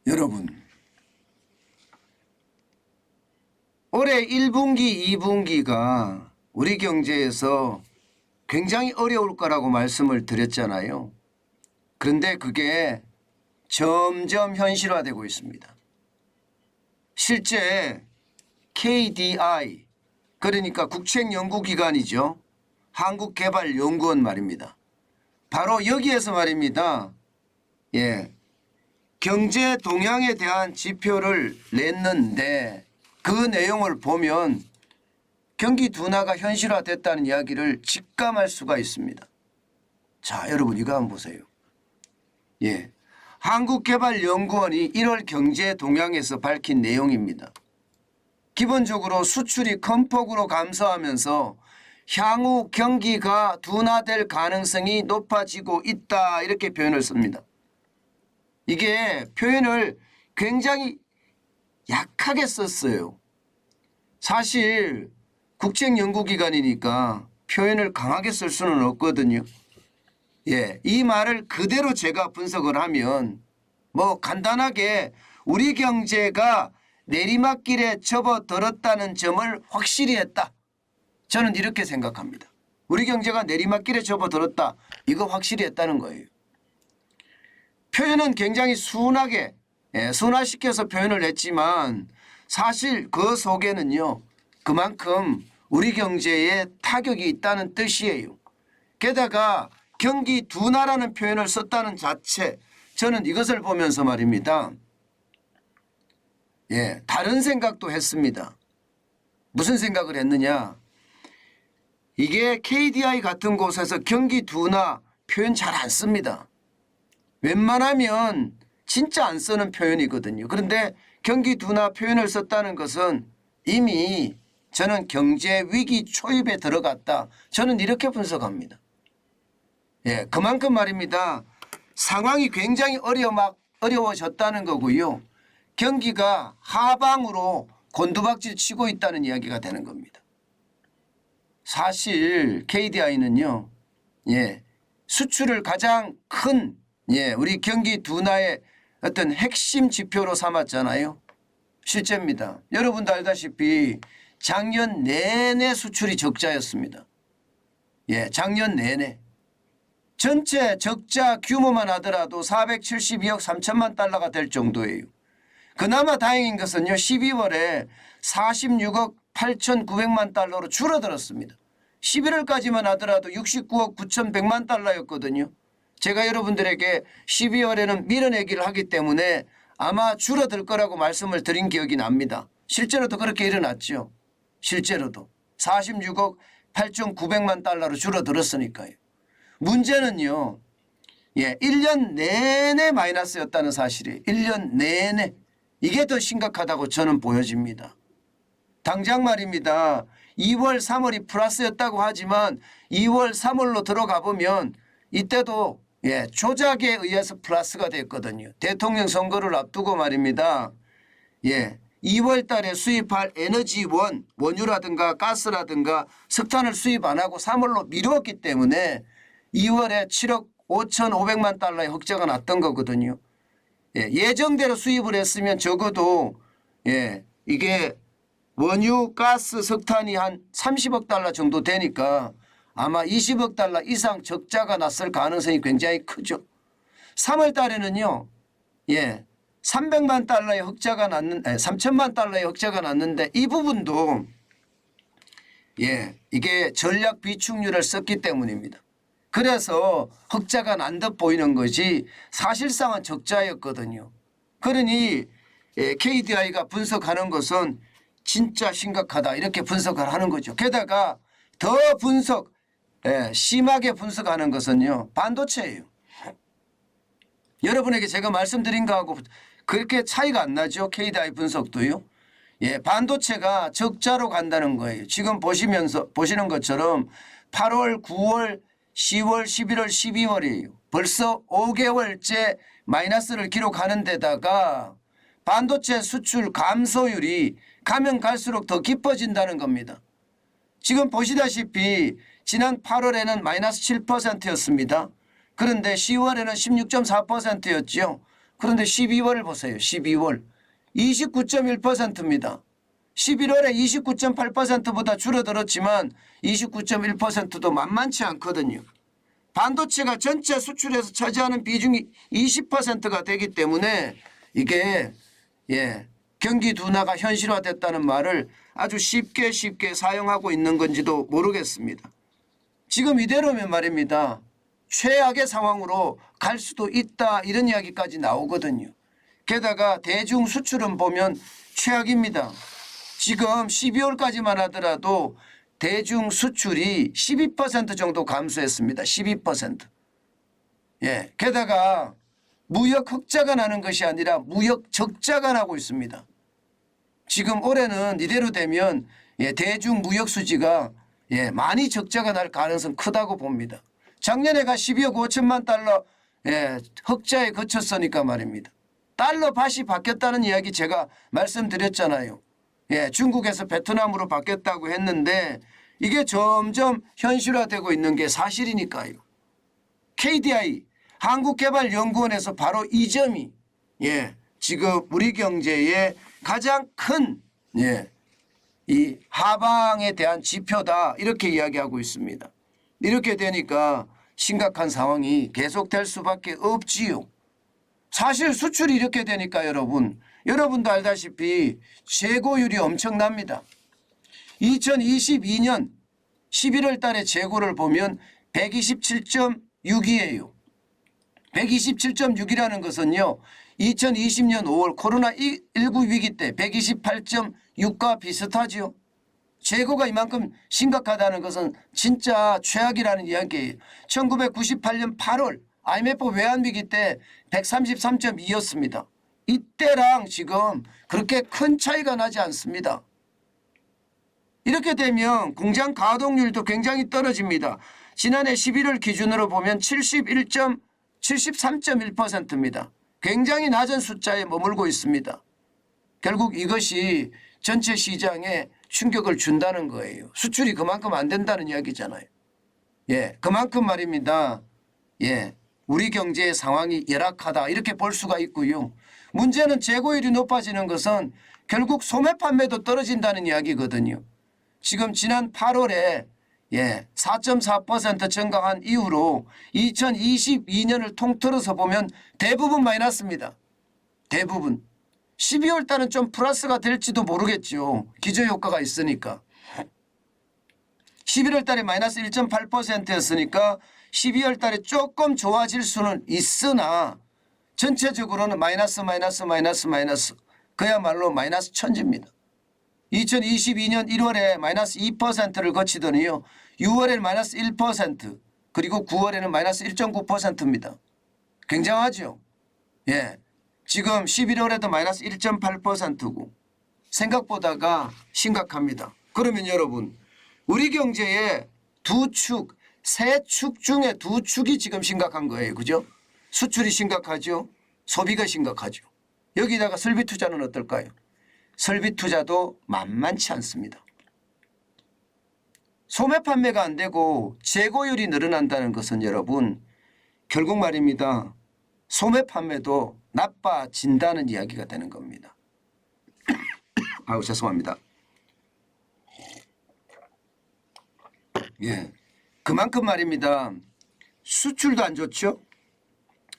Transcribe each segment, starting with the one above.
여러분, 올해 1분기, 2분기가 우리 경제에서 굉장히 어려울 거라고 말씀을 드렸잖아요. 그런데 그게 점점 현실화되고 있습니다. 실제 KDI, 그러니까 국책연구기관이죠. 한국개발연구원 말입니다. 바로 여기에서 말입니다. 경제 동향에 대한 지표를 냈는데 그 내용을 보면 경기 둔화가 현실화됐다는 이야기를 직감할 수가 있습니다. 자, 여러분 이거 한번 보세요. 한국개발연구원이 1월 경제 동향에서 밝힌 내용입니다. 기본적으로 수출이 큰 폭으로 감소하면서 향후 경기가 둔화될 가능성이 높아지고 있다, 이렇게 표현을 씁니다. 이게 표현을 굉장히 약하게 썼어요. 사실 국책연구기관이니까 표현을 강하게 쓸 수는 없거든요. 이 말을 그대로 제가 분석을 하면 뭐 간단하게 우리 경제가 내리막길에 접어들었다는 점을 확실히 했다, 저는 이렇게 생각합니다. 우리 경제가 내리막길에 접어들었다, 이거 확실히 했다는 거예요. 표현은 굉장히 순하게 순화시켜서 표현을 했지만 사실 그 속에는요 그만큼 우리 경제에 타격이 있다는 뜻이에요. 게다가 경기 둔화라는 표현을 썼다는 자체, 저는 이것을 보면서 말입니다. 다른 생각도 했습니다. 무슨 생각을 했느냐. 이게 KDI 같은 곳에서 경기 둔화 표현 잘 안 씁니다. 웬만하면 진짜 안 쓰는 표현이거든요. 그런데 경기 둔화 표현을 썼다는 것은 이미 저는 경제 위기 초입에 들어갔다, 저는 이렇게 분석합니다. 그만큼 말입니다. 상황이 굉장히 어려워졌다는 거고요. 경기가 하방으로 곤두박질 치고 있다는 이야기가 되는 겁니다. 사실 KDI는요, 수출을 가장 큰 우리 경기 둔화의 어떤 핵심 지표로 삼았잖아요. 실제입니다. 여러분도 알다시피 작년 내내 수출이 적자였습니다. 작년 내내. 전체 적자 규모만 하더라도 472억 3천만 달러가 될 정도예요. 그나마 다행인 것은요, 12월에 46억 8,900만 달러로 줄어들었습니다. 11월까지만 하더라도 69억 9,100만 달러였거든요. 제가 여러분들에게 12월에는 밀어내기를 하기 때문에 아마 줄어들 거라고 말씀을 드린 기억이 납니다. 실제로도 그렇게 일어났죠. 실제로도 46억 8,900만 달러로 줄어들었으니까요. 문제는요, 1년 내내 마이너스였다는 사실이에요. 1년 내내. 이게 더 심각하다고 저는 보여집니다. 당장 말입니다. 2월 3월이 플러스였다고 하지만 2월 3월로 들어가 보면 이때도 조작에 의해서 플러스가 됐거든요. 대통령 선거를 앞두고 말입니다. 2월 달에 수입할 에너지원, 원유라든가 가스라든가 석탄을 수입 안 하고 3월로 미루었기 때문에 2월에 7억 5,500만 달러의 흑자가 났던 거거든요. 예정대로 수입을 했으면 적어도 이게 원유, 가스, 석탄이 한 30억 달러 정도 되니까 아마 20억 달러 이상 적자가 났을 가능성이 굉장히 크죠. 3월 달에는요, 300만 달러의 흑자가 났는, 3천만 달러의 흑자가 났는데 이 부분도 이게 전략 비축률을 썼기 때문입니다. 그래서 흑자가 난 듯 보이는 것이 사실상은 적자였거든요. 그러니 KDI가 분석하는 것은 진짜 심각하다, 이렇게 분석을 하는 거죠. 게다가 더 심하게 분석하는 것은요, 반도체예요. 여러분에게 제가 말씀드린 거하고 그렇게 차이가 안 나죠. KDI 분석도요. 반도체가 적자로 간다는 거예요. 지금 보시는 것처럼 8월, 9월, 10월, 11월, 12월이에요. 벌써 5개월째 마이너스를 기록하는 데다가 반도체 수출 감소율이 가면 갈수록 더 깊어진다는 겁니다. 지금 보시다시피 지난 8월에는 마이너스 7%였습니다. 그런데 10월에는 16.4%였죠. 그런데 12월 보세요. 12월 29.1%입니다. 11월에 29.8%보다 줄어들었지만 29.1%도 만만치 않거든요. 반도체가 전체 수출에서 차지하는 비중이 20%가 되기 때문에 이게 경기 둔화가 현실화됐다는 말을 아주 쉽게 사용하고 있는 건지도 모르겠습니다. 지금 이대로면 말입니다. 최악의 상황으로 갈 수도 있다 이런 이야기까지 나오거든요. 게다가 대중 수출은 보면 최악입니다. 지금 12월까지만 하더라도 대중 수출이 12% 정도 감소했습니다. 12%. 게다가 무역 흑자가 나는 것이 아니라 무역 적자가 나고 있습니다. 지금 올해는 이대로 되면 대중 무역 수지가 많이 적자가 날 가능성 크다고 봅니다. 작년에가 12억 5천만 달러 흑자에 그쳤으니까 말입니다. 달러 밭이 바뀌었다는 이야기 제가 말씀드렸잖아요. 중국에서 베트남으로 바뀌었다고 했는데 이게 점점 현실화되고 있는 게 사실이니까요. KDI 한국개발연구원에서 바로 이 점이 지금 우리 경제의 가장 큰 이 하방에 대한 지표다 이렇게 이야기하고 있습니다. 이렇게 되니까 심각한 상황이 계속될 수밖에 없지요. 사실 수출이 이렇게 되니까 여러분도 알다시피 재고율이 엄청납니다. 2022년 11월 달에 재고를 보면 127.6이에요. 127.6이라는 것은요. 2020년 5월 코로나19 위기 때 128.6과 비슷하죠. 재고가 이만큼 심각하다는 것은 진짜 최악이라는 이야기예요. 1998년 8월 IMF 외환위기 때 133.2였습니다. 이때랑 지금 그렇게 큰 차이가 나지 않습니다. 이렇게 되면 공장 가동률도 굉장히 떨어집니다. 지난해 11월 기준으로 보면 73.1%입니다. 굉장히 낮은 숫자에 머물고 있습니다. 결국 이것이 전체 시장에 충격을 준다는 거예요. 수출이 그만큼 안 된다는 이야기잖아요. 그만큼 말입니다. 우리 경제의 상황이 열악하다 이렇게 볼 수가 있고요. 문제는 재고율이 높아지는 것은 결국 소매 판매도 떨어진다는 이야기거든요. 지금 지난 8월에 4.4% 증가한 이후로 2022년을 통틀어서 보면 대부분 마이너스입니다. 대부분. 12월 달은 좀 플러스가 될지도 모르겠죠. 기저효과가 있으니까. 11월 달에 마이너스 1.8%였으니까 12월 달에 조금 좋아질 수는 있으나 전체적으로는 마이너스. 그야말로 마이너스 천지입니다. 2022년 1월에 마이너스 2%를 거치더니요. 6월에는 마이너스 1% 그리고 9월에는 마이너스 1.9%입니다. 굉장하죠. 지금 11월에도 마이너스 1.8%고 생각보다가 심각합니다. 그러면 여러분 우리 경제의 세 축 중에 두 축이 지금 심각한 거예요. 그죠? 수출이 심각하죠. 소비가 심각하죠. 여기다가 설비 투자는 어떨까요? 설비 투자도 만만치 않습니다. 소매 판매가 안 되고 재고율이 늘어난다는 것은 여러분 결국 말입니다. 소매 판매도 나빠진다는 이야기가 되는 겁니다. 아우 죄송합니다. 그만큼 말입니다. 수출도 안 좋죠.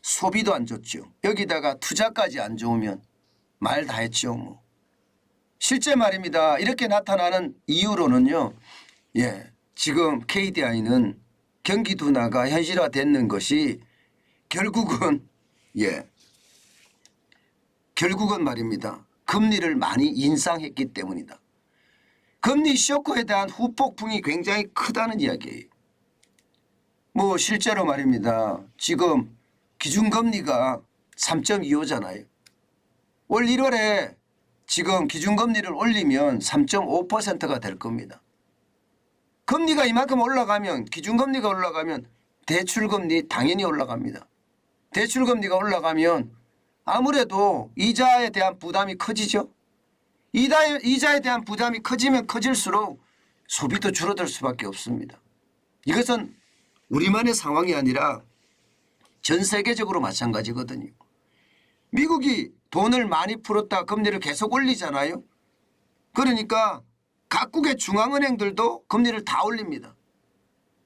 소비도 안 좋죠. 여기다가 투자까지 안 좋으면 말 다 했죠. 뭐. 실제 말입니다. 이렇게 나타나는 이유로는요. 지금 KDI는 경기 둔화가 현실화되는 것이 결국은 말입니다. 금리를 많이 인상했기 때문이다. 금리 쇼크에 대한 후폭풍이 굉장히 크다는 이야기예요. 뭐 실제로 말입니다. 지금 기준금리가 3.25잖아요. 올 1월에 지금 기준금리를 올리면 3.5%가 될 겁니다. 금리가 이만큼 올라가면 기준금리가 올라가면 대출금리 당연히 올라갑니다. 대출금리가 올라가면 아무래도 이자에 대한 부담이 커지죠. 이자에 대한 부담이 커지면 커질수록 소비도 줄어들 수밖에 없습니다. 이것은 우리만의 상황이 아니라 전 세계적으로 마찬가지거든요. 미국이 돈을 많이 풀었다 금리를 계속 올리잖아요. 그러니까 각국의 중앙은행들도 금리를 다 올립니다.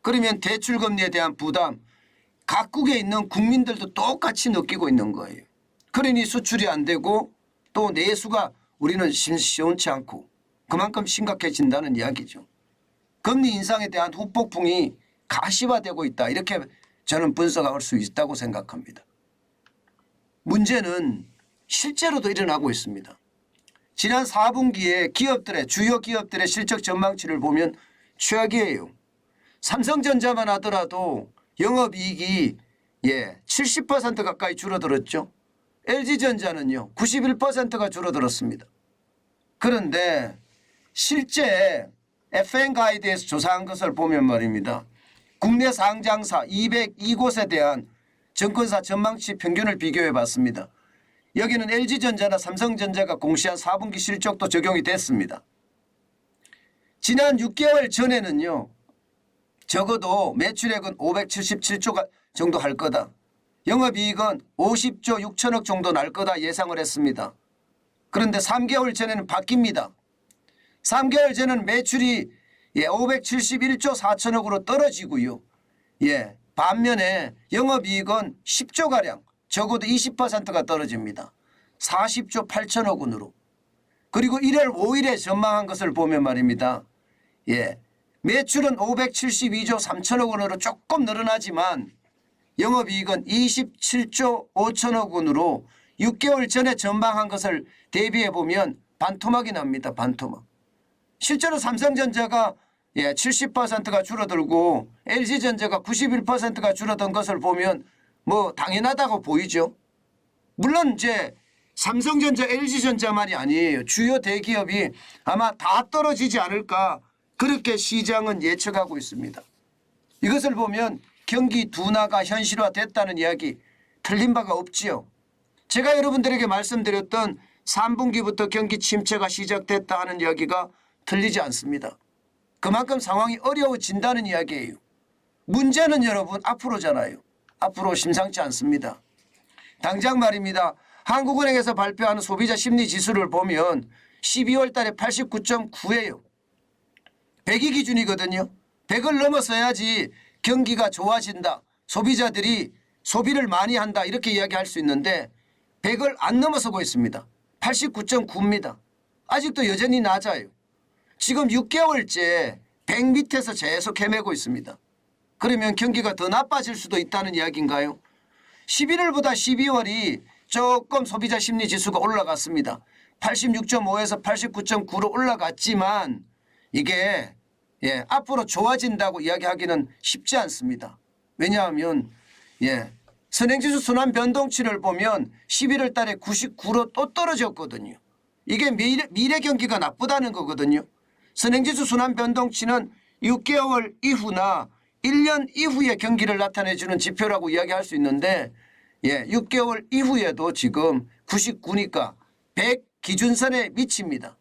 그러면 대출금리에 대한 부담 각국에 있는 국민들도 똑같이 느끼고 있는 거예요. 그러니 수출이 안 되고 또 내수가 우리는 시원치 않고 그만큼 심각해진다는 이야기죠. 금리 인상에 대한 후폭풍이 가시화되고 있다. 이렇게 저는 분석할 수 있다고 생각합니다. 문제는 실제로도 일어나고 있습니다. 지난 4분기에 기업들의 주요 기업들의 실적 전망치를 보면 최악이에요. 삼성전자만 하더라도 영업이익이 70% 가까이 줄어들었죠. LG전자는요 91%가 줄어들었습니다. 그런데 실제 FN가이드에서 조사한 것을 보면 말입니다. 국내 상장사 202곳에 대한 증권사 전망치 평균을 비교해 봤습니다. 여기는 LG전자나 삼성전자가 공시한 4분기 실적도 적용이 됐습니다. 지난 6개월 전에는요. 적어도 매출액은 577조 정도 할 거다. 영업이익은 50조 6천억 정도 날 거다 예상을 했습니다. 그런데 3개월 전에는 바뀝니다. 3개월 전에는 매출이 571조 4천억으로 떨어지고요. 반면에 영업이익은 10조가량 적어도 20%가 떨어집니다. 40조 8천억 원으로. 그리고 1월 5일에 전망한 것을 보면 말입니다. 매출은 572조 3천억 원으로 조금 늘어나지만 영업이익은 27조 5천억 원으로 6개월 전에 전망한 것을 대비해 보면 반토막이 납니다. 반토막. 실제로 삼성전자가 70%가 줄어들고 LG전자가 91%가 줄어든 것을 보면 뭐 당연하다고 보이죠. 물론 이제 삼성전자, LG전자만이 아니에요. 주요 대기업이 아마 다 떨어지지 않을까 그렇게 시장은 예측하고 있습니다. 이것을 보면 경기 둔화가 현실화됐다는 이야기 틀린 바가 없지요. 제가 여러분들에게 말씀드렸던 3분기부터 경기 침체가 시작됐다 하는 이야기가 틀리지 않습니다. 그만큼 상황이 어려워진다는 이야기예요. 문제는 여러분 앞으로잖아요. 앞으로 심상치 않습니다. 당장 말입니다. 한국은행에서 발표하는 소비자 심리지수를 보면 12월 달에 89.9예요. 100이 기준이거든요. 100을 넘어서야지 경기가 좋아진다. 소비자들이 소비를 많이 한다. 이렇게 이야기할 수 있는데 100을 안 넘어서고 있습니다. 89.9입니다. 아직도 여전히 낮아요. 지금 6개월째 100 밑에서 계속 헤매고 있습니다. 그러면 경기가 더 나빠질 수도 있다는 이야기인가요? 11월보다 12월이 조금 소비자 심리지수가 올라갔습니다. 86.5에서 89.9로 올라갔지만 이게 앞으로 좋아진다고 이야기하기는 쉽지 않습니다. 왜냐하면 선행지수 순환 변동치를 보면 11월 달에 99로 또 떨어졌거든요. 이게 미래 경기가 나쁘다는 거거든요. 선행지수 순환 변동치는 6개월 이후나 1년 이후의 경기를 나타내주는 지표라고 이야기할 수 있는데 6개월 이후에도 지금 99니까 100 기준선에 미칩니다.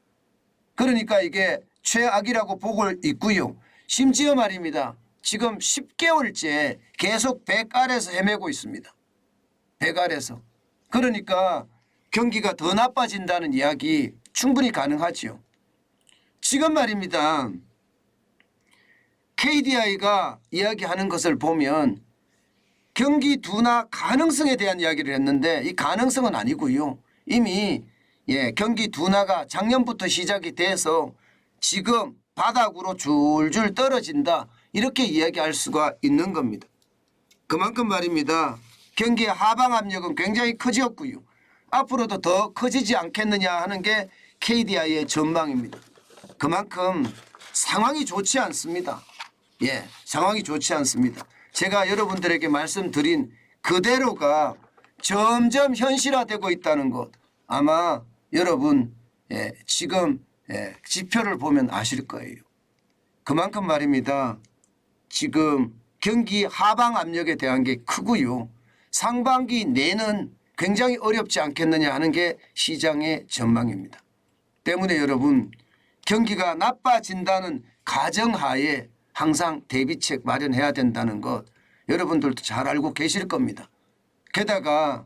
그러니까 이게 최악이라고 보고 있고요. 심지어 말입니다. 지금 10개월째 계속 100 아래에서 헤매고 있습니다. 100 아래에서. 그러니까 경기가 더 나빠진다는 이야기 충분히 가능하지요. 지금 말입니다. KDI가 이야기하는 것을 보면 경기 둔화 가능성에 대한 이야기를 했는데 이 가능성은 아니고요. 이미 경기 둔화가 작년부터 시작이 돼서 지금 바닥으로 줄줄 떨어진다. 이렇게 이야기할 수가 있는 겁니다. 그만큼 말입니다. 경기의 하방 압력은 굉장히 커졌고요. 앞으로도 더 커지지 않겠느냐 하는 게 KDI의 전망입니다. 그만큼 상황이 좋지 않습니다. 상황이 좋지 않습니다. 제가 여러분들에게 말씀드린 그대로가 점점 현실화되고 있다는 것 아마 여러분 지금 지표를 보면 아실 거예요. 그만큼 말입니다. 지금 경기 하방 압력에 대한 게 크고요. 상반기 내는 굉장히 어렵지 않겠느냐 하는 게 시장의 전망입니다. 때문에 여러분 경기가 나빠진다는 가정하에 항상 대비책 마련해야 된다는 것 여러분들도 잘 알고 계실 겁니다. 게다가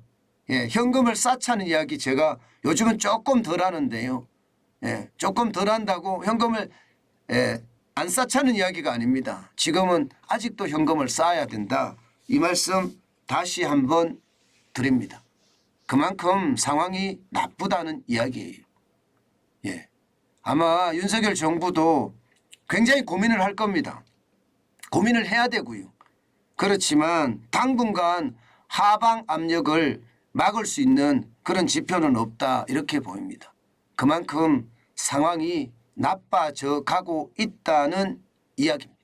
예, 현금을 쌓자는 이야기 제가 요즘은 조금 덜 하는데요. 예, 조금 덜 한다고 현금을 안 쌓자는 이야기가 아닙니다. 지금은 아직도 현금을 쌓아야 된다. 이 말씀 다시 한번 드립니다. 그만큼 상황이 나쁘다는 이야기예요. 예. 아마 윤석열 정부도 굉장히 고민을 할 겁니다. 고민을 해야 되고요. 그렇지만 당분간 하방 압력을 막을 수 있는 그런 지표는 없다 이렇게 보입니다. 그만큼 상황이 나빠져 가고 있다는 이야기입니다.